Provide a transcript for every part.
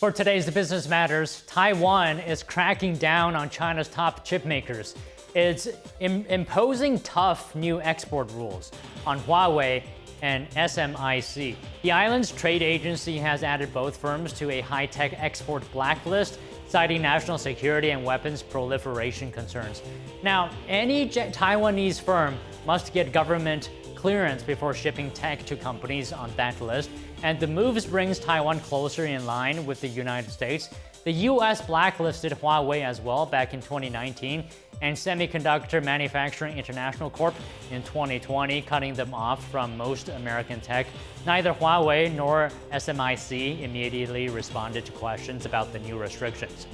For today's Business Matters, Taiwan is cracking down on China's top chip makers. It's imposing tough new export rules on Huawei and SMIC. The island's trade agency has added both firms to a high-tech export blacklist, citing national security and weapons proliferation concerns. Now, any Taiwanese firm must get government clearance before shipping tech to companies on that list, and the moves brings Taiwan closer in line with the United States. The U.S. blacklisted Huawei as well back in 2019, and Semiconductor Manufacturing International Corp in 2020, cutting them off from most American tech. Neither Huawei nor SMIC immediately responded to questions about the new restrictions.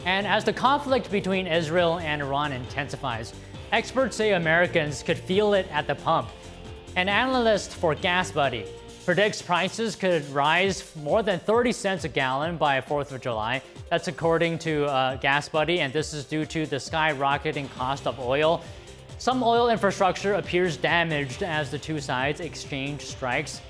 And as the conflict between Israel and Iran intensifies, experts say Americans could feel it at the pump. An analyst for GasBuddy predicts prices could rise more than 30 cents a gallon by 4th of July. That's according to GasBuddy, and this is due to the skyrocketing cost of oil. Some oil infrastructure appears damaged as the two sides exchange strikes.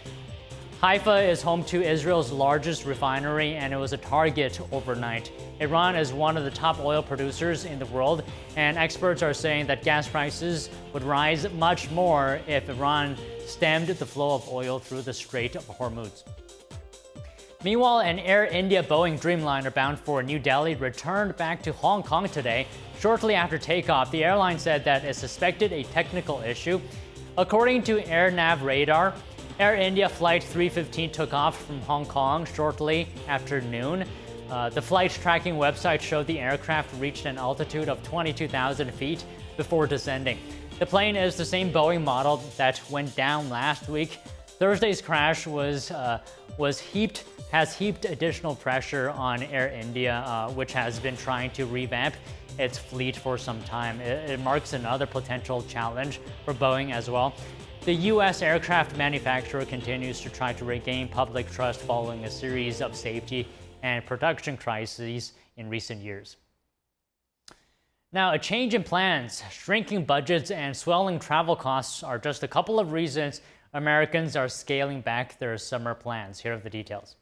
Haifa is home to Israel's largest refinery, and it was a target overnight. Iran is one of the top oil producers in the world, and experts are saying that gas prices would rise much more if Iran stemmed the flow of oil through the Strait of Hormuz. Meanwhile, an Air India Boeing Dreamliner bound for New Delhi returned back to Hong Kong today. Shortly after takeoff, the airline said that it suspected a technical issue. According to AirNav Radar, Air India Flight 315 took off from Hong Kong shortly after noon. The flight tracking website showed the aircraft reached an altitude of 22,000 feet before descending. The plane is the same Boeing model that went down last week. Thursday's crash has heaped additional pressure on Air India, which has been trying to revamp its fleet for some time. It marks another potential challenge for Boeing as well. The U.S. aircraft manufacturer continues to try to regain public trust following a series of safety and production crises in recent years. Now, a change in plans, shrinking budgets, and swelling travel costs are just a couple of reasons Americans are scaling back their summer plans. Here are the details.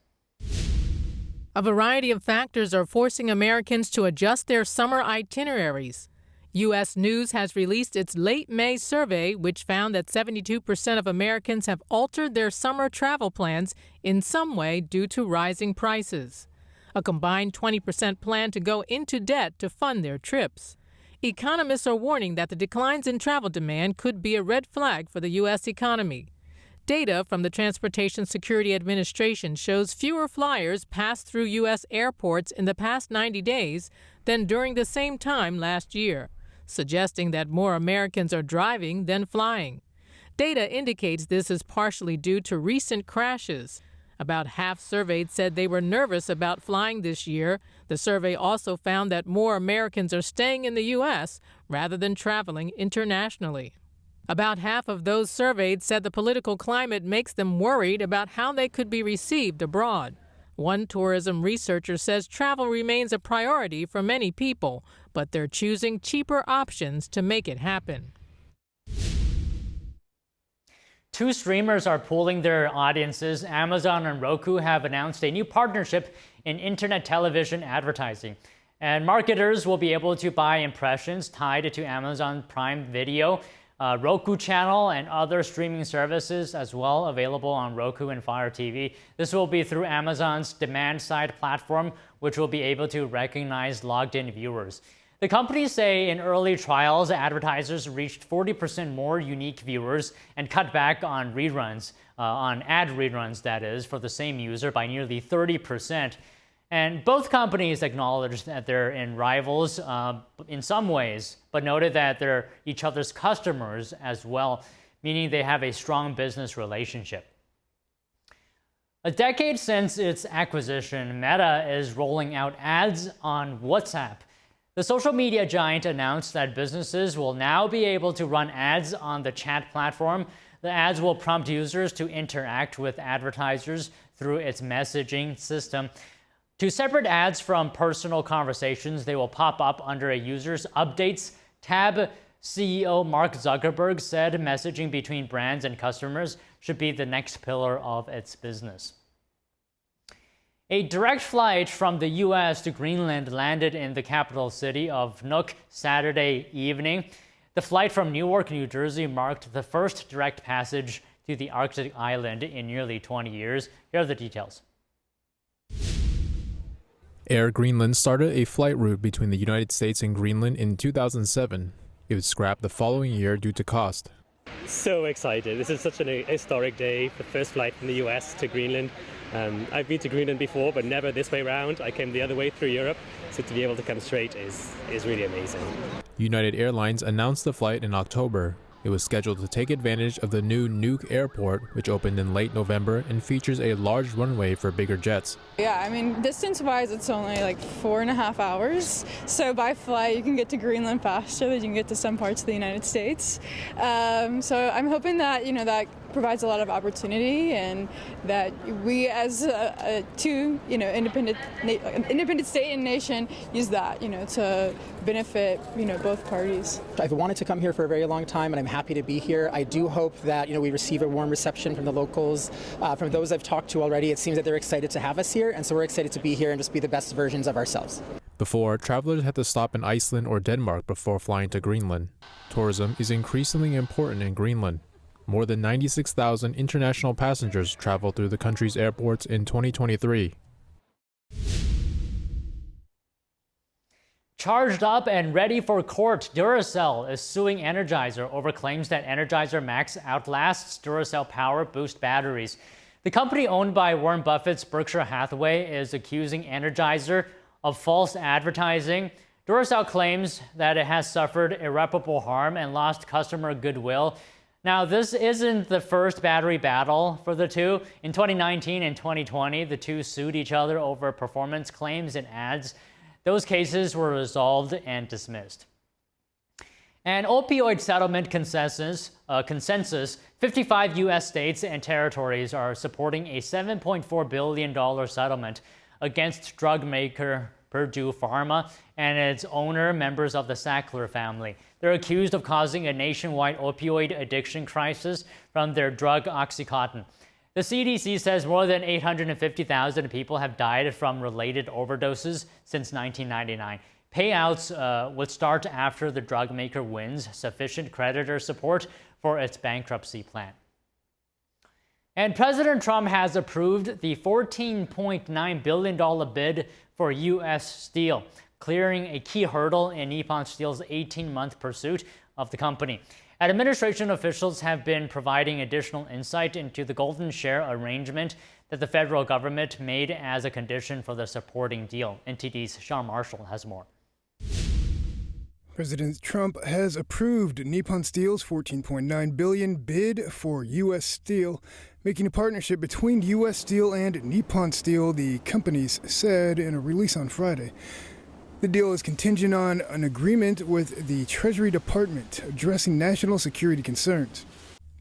A variety of factors are forcing Americans to adjust their summer itineraries. U.S. News has released its late May survey, which found that 72% of Americans have altered their summer travel plans in some way due to rising prices. A combined 20% plan to go into debt to fund their trips. Economists are warning that the declines in travel demand could be a red flag for the U.S. economy. Data from the Transportation Security Administration shows fewer flyers passed through U.S. airports in the past 90 days than during the same time last year, suggesting that more Americans are driving than flying. Data indicates this is partially due to recent crashes. About half surveyed said they were nervous about flying this year. The survey also found that more Americans are staying in the U.S. rather than traveling internationally. About half of those surveyed said the political climate makes them worried about how they could be received abroad. One tourism researcher says travel remains a priority for many people, but they're choosing cheaper options to make it happen. Two streamers are pooling their audiences. Amazon and Roku have announced a new partnership in internet television advertising. And marketers will be able to buy impressions tied to Amazon Prime Video, Roku channel, and other streaming services as well, available on Roku and Fire TV. This will be through Amazon's demand-side platform, which will be able to recognize logged-in viewers. The companies say in early trials, advertisers reached 40% more unique viewers and cut back on reruns, on ad reruns, that is, for the same user by nearly 30%. And both companies acknowledged that they're in rivals in some ways, but noted that they're each other's customers as well, meaning they have a strong business relationship. A decade since its acquisition, Meta is rolling out ads on WhatsApp. The social media giant announced that businesses will now be able to run ads on the chat platform. The ads will prompt users to interact with advertisers through its messaging system. Two separate ads from personal conversations, they will pop up under a user's updates tab. CEO Mark Zuckerberg said messaging between brands and customers should be the next pillar of its business. A direct flight from the U.S. to Greenland landed in the capital city of Nuuk Saturday evening. The flight from Newark, New Jersey marked the first direct passage to the Arctic island in nearly 20 years. Here are the details. Air Greenland started a flight route between the United States and Greenland in 2007. It was scrapped the following year due to cost. So excited. This is such an historic day, the first flight from the US to Greenland. I've been to Greenland before, but never this way round. I came the other way through Europe, so to be able to come straight is really amazing. United Airlines announced the flight in October. It was scheduled to take advantage of the new Nuuk airport, which opened in late November and features a large runway for bigger jets. Yeah, I mean, distance-wise, it's only like 4.5 hours. So by flight, you can get to Greenland faster than you can get to some parts of the United States. So I'm hoping that, that provides a lot of opportunity, and that we as two, independent state and nation use that, to benefit, both parties. I've wanted to come here for a very long time, and I'm happy to be here. I do hope that, we receive a warm reception from the locals. From those I've talked to already, it seems that they're excited to have us here, and so we're excited to be here and just be the best versions of ourselves. Before, travelers had to stop in Iceland or Denmark before flying to Greenland. Tourism is increasingly important in Greenland. More than 96,000 international passengers traveled through the country's airports in 2023. Charged up and ready for court, Duracell is suing Energizer over claims that Energizer Max outlasts Duracell Power Boost batteries. The company owned by Warren Buffett's Berkshire Hathaway is accusing Energizer of false advertising. Duracell claims that it has suffered irreparable harm and lost customer goodwill. Now, this isn't the first battery battle for the two. In 2019 and 2020, the two sued each other over performance claims and ads. Those cases were resolved and dismissed. An opioid settlement consensus, 55 U.S. states and territories are supporting a $7.4 billion settlement against drug maker Purdue Pharma and its owner, members of the Sackler family. They're accused of causing a nationwide opioid addiction crisis from their drug OxyContin. The CDC says more than 850,000 people have died from related overdoses since 1999. Payouts would start after the drug maker wins sufficient creditor support for its bankruptcy plan. And President Trump has approved the $14.9 billion bid for U.S. Steel, clearing a key hurdle in Nippon Steel's 18-month pursuit of the company. Administration officials have been providing additional insight into the golden share arrangement that the federal government made as a condition for the supporting deal. NTD's Sean Marshall has more. President Trump has approved Nippon Steel's $14.9 billion bid for U.S. Steel, making a partnership between U.S. Steel and Nippon Steel, the companies said in a release on Friday. The deal is contingent on an agreement with the Treasury Department addressing national security concerns.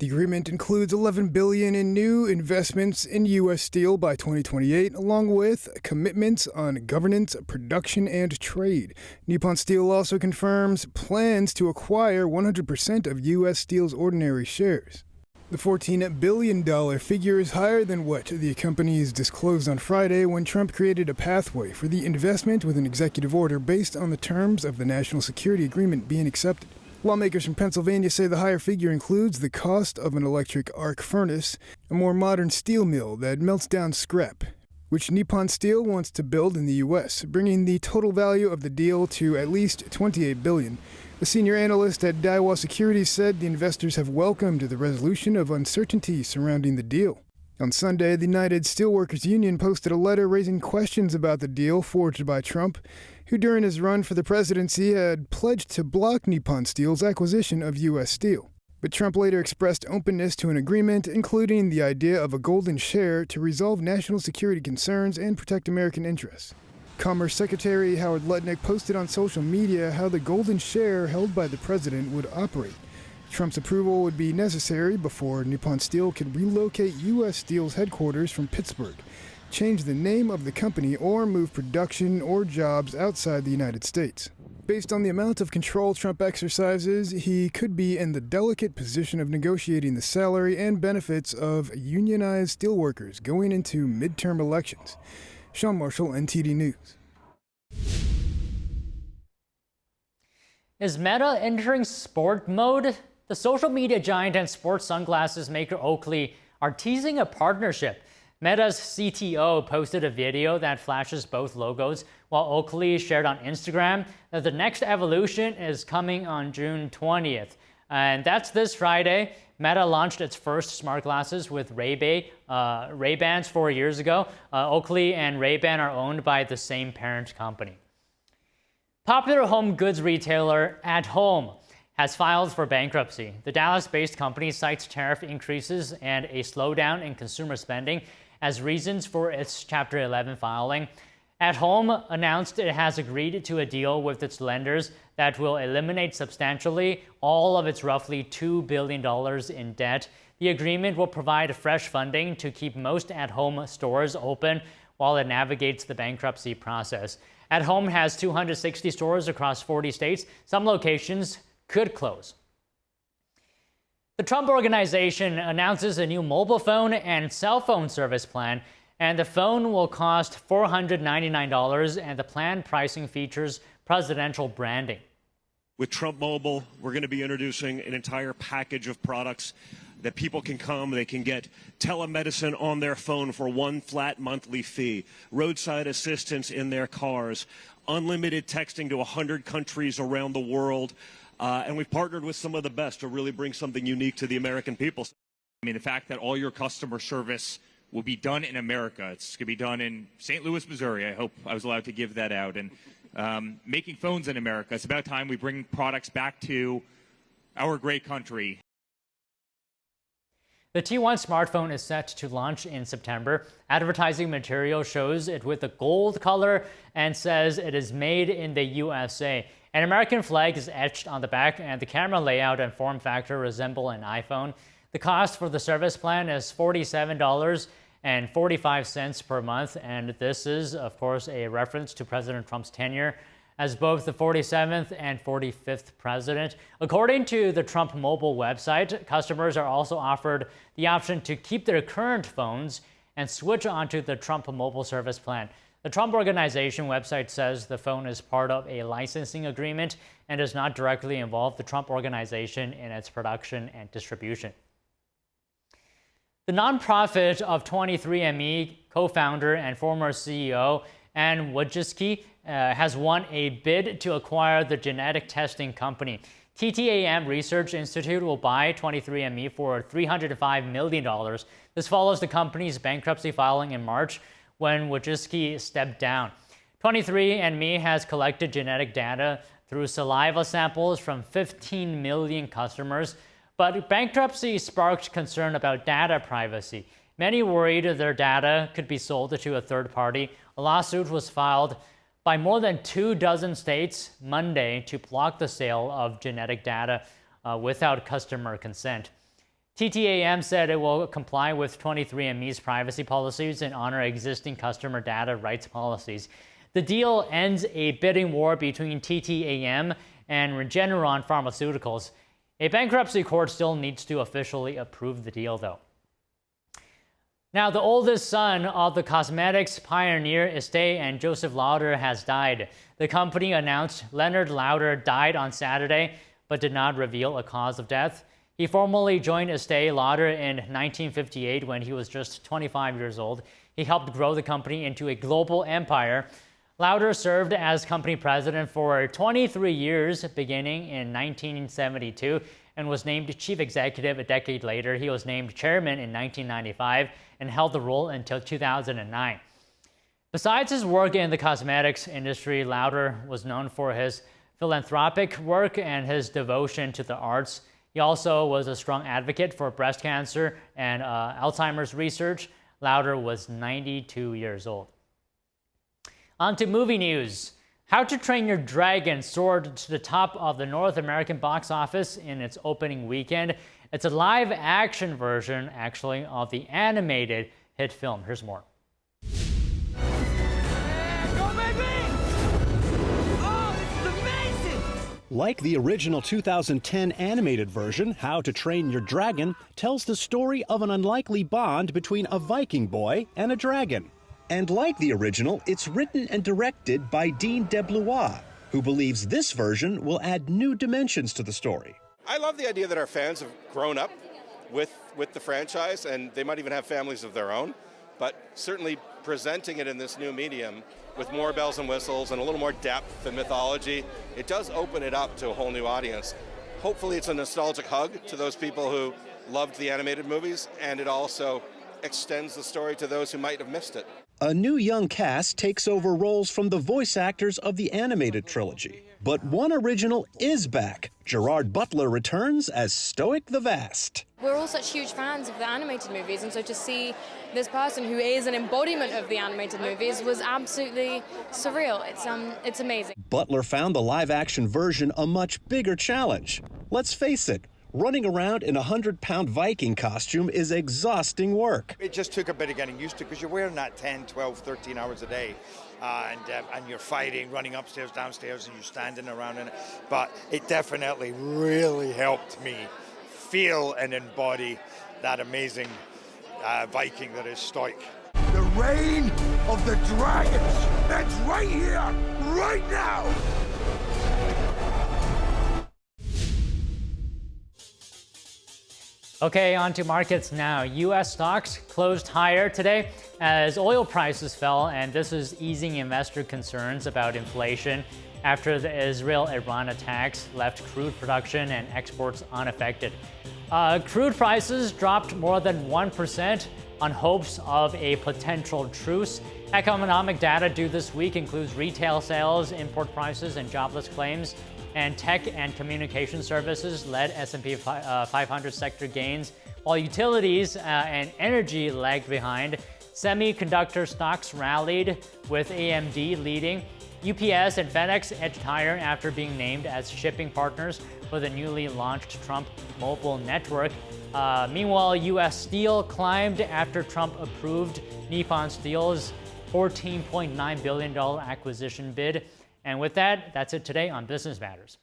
The agreement includes $11 billion in new investments in U.S. Steel by 2028, along with commitments on governance, production, and trade. Nippon Steel also confirms plans to acquire 100% of U.S. Steel's ordinary shares. The $14 billion figure is higher than what the companies disclosed on Friday when Trump created a pathway for the investment with an executive order based on the terms of the National Security Agreement being accepted. Lawmakers from Pennsylvania say the higher figure includes the cost of an electric arc furnace, a more modern steel mill that melts down scrap, which Nippon Steel wants to build in the U.S., bringing the total value of the deal to at least $28 billion. A senior analyst at Daiwa Securities said the investors have welcomed the resolution of uncertainty surrounding the deal. On Sunday, the United Steelworkers Union posted a letter raising questions about the deal forged by Trump, who during his run for the presidency had pledged to block Nippon Steel's acquisition of U.S. Steel. But Trump later expressed openness to an agreement, including the idea of a golden share to resolve national security concerns and protect American interests. Commerce Secretary Howard Lutnick posted on social media how the golden share held by the president would operate. Trump's approval would be necessary before Nippon Steel could relocate U.S. Steel's headquarters from Pittsburgh, change the name of the company, or move production or jobs outside the United States. Based on the amount of control Trump exercises, he could be in the delicate position of negotiating the salary and benefits of unionized steelworkers going into midterm elections. Sean Marshall, NTD News. Is Meta entering sport mode? The social media giant and sports sunglasses maker Oakley are teasing a partnership. Meta's CTO posted a video that flashes both logos, while Oakley shared on Instagram that the next evolution is coming on June 20th. And that's this Friday. Meta launched its first smart glasses with Ray-Bans 4 years ago. Oakley and Ray-Ban are owned by the same parent company. Popular home goods retailer At Home has filed for bankruptcy. The Dallas-based company cites tariff increases and a slowdown in consumer spending as reasons for its Chapter 11 filing. At Home announced it has agreed to a deal with its lenders that will eliminate substantially all of its roughly $2 billion in debt. The agreement will provide fresh funding to keep most At Home stores open while it navigates the bankruptcy process. At Home has 260 stores across 40 states. Some locations could close. The Trump Organization announces a new mobile phone and cell phone service plan, and the phone will cost $499, and the plan pricing features presidential branding. With Trump Mobile, we're going to be introducing an entire package of products that people can come, they can get telemedicine on their phone for one flat monthly fee, roadside assistance in their cars, unlimited texting to 100 countries around the world, and we've partnered with some of the best to really bring something unique to the American people. I mean, the fact that all your customer service will be done in America. It's going to be done in St. Louis, Missouri. I hope I was allowed to give that out. And making phones in America, it's about time we bring products back to our great country. The T1 smartphone is set to launch in September. Advertising material shows it with a gold color and says it is made in the USA. An American flag is etched on the back, and the camera layout and form factor resemble an iPhone. The cost for the service plan is $47.45 per month, and this is, of course, a reference to President Trump's tenure as both the 47th and 45th president. According to the Trump Mobile website, customers are also offered the option to keep their current phones and switch onto the Trump Mobile service plan. The Trump Organization website says the phone is part of a licensing agreement and does not directly involve the Trump Organization in its production and distribution. The nonprofit of 23andMe co-founder and former CEO Anne Wojcicki has won a bid to acquire the genetic testing company. TTAM Research Institute will buy 23andMe for $305 million. This follows the company's bankruptcy filing in March when Wojcicki stepped down. 23andMe has collected genetic data through saliva samples from 15 million customers, but bankruptcy sparked concern about data privacy. Many worried their data could be sold to a third party. A lawsuit was filed by more than 24 states Monday to block the sale of genetic data without customer consent. TTAM said it will comply with 23andMe's privacy policies and honor existing customer data rights policies. The deal ends a bidding war between TTAM and Regeneron Pharmaceuticals. A bankruptcy court still needs to officially approve the deal, though. Now, the oldest son of the cosmetics pioneer Estée and Joseph Lauder has died. The company announced Leonard Lauder died on Saturday, but did not reveal a cause of death. He formally joined Estée Lauder in 1958 when he was just 25 years old. He helped grow the company into a global empire. Lauder served as company president for 23 years, beginning in 1972, and was named chief executive a decade later. He was named chairman in 1995 and held the role until 2009. Besides his work in the cosmetics industry, Lauder was known for his philanthropic work and his devotion to the arts. He also was a strong advocate for breast cancer and Alzheimer's research. Lauder was 92 years old. On to movie news. How to Train Your Dragon soared to the top of the North American box office in its opening weekend. It's a live-action version, actually, of the animated hit film. Here's more. Like the original 2010 animated version, How to Train Your Dragon tells the story of an unlikely bond between a Viking boy and a dragon. And like the original, it's written and directed by Dean DeBlois, who believes this version will add new dimensions to the story. I love the idea that our fans have grown up with the franchise, and they might even have families of their own, but certainly presenting it in this new medium with more bells and whistles and a little more depth and mythology, it does open it up to a whole new audience. Hopefully it's a nostalgic hug to those people who loved the animated movies, and it also extends the story to those who might have missed it. A new young cast takes over roles from the voice actors of the animated trilogy. But one original is back. Gerard Butler returns as Stoic the Vast. We're all such huge fans of the animated movies, and so to see this person who is an embodiment of the animated movies was absolutely surreal. It's amazing. Butler found the live-action version a much bigger challenge. Let's face it, running around in a 100-pound Viking costume is exhausting work. It just took a bit of getting used to because you're wearing that 10, 12, 13 hours a day. And you're fighting, running upstairs, downstairs, and you're standing around in it. But it definitely really helped me feel and embody that amazing Viking that is Stoic. The reign of the dragons, that's right here, right now! Okay, on to markets now. U.S. stocks closed higher today as oil prices fell, and this is easing investor concerns about inflation after the Israel-Iran attacks left crude production and exports unaffected. Crude prices dropped more than 1% on hopes of a potential truce. Economic data due this week includes retail sales, import prices, and jobless claims. And tech and communication services led S&P 500 sector gains, while utilities and energy lagged behind. Semiconductor stocks rallied, with AMD leading. UPS and FedEx edged higher after being named as shipping partners for the newly launched Trump mobile network. Meanwhile, U.S. Steel climbed after Trump approved Nippon Steel's $14.9 billion acquisition bid. And with that, that's it today on Business Matters.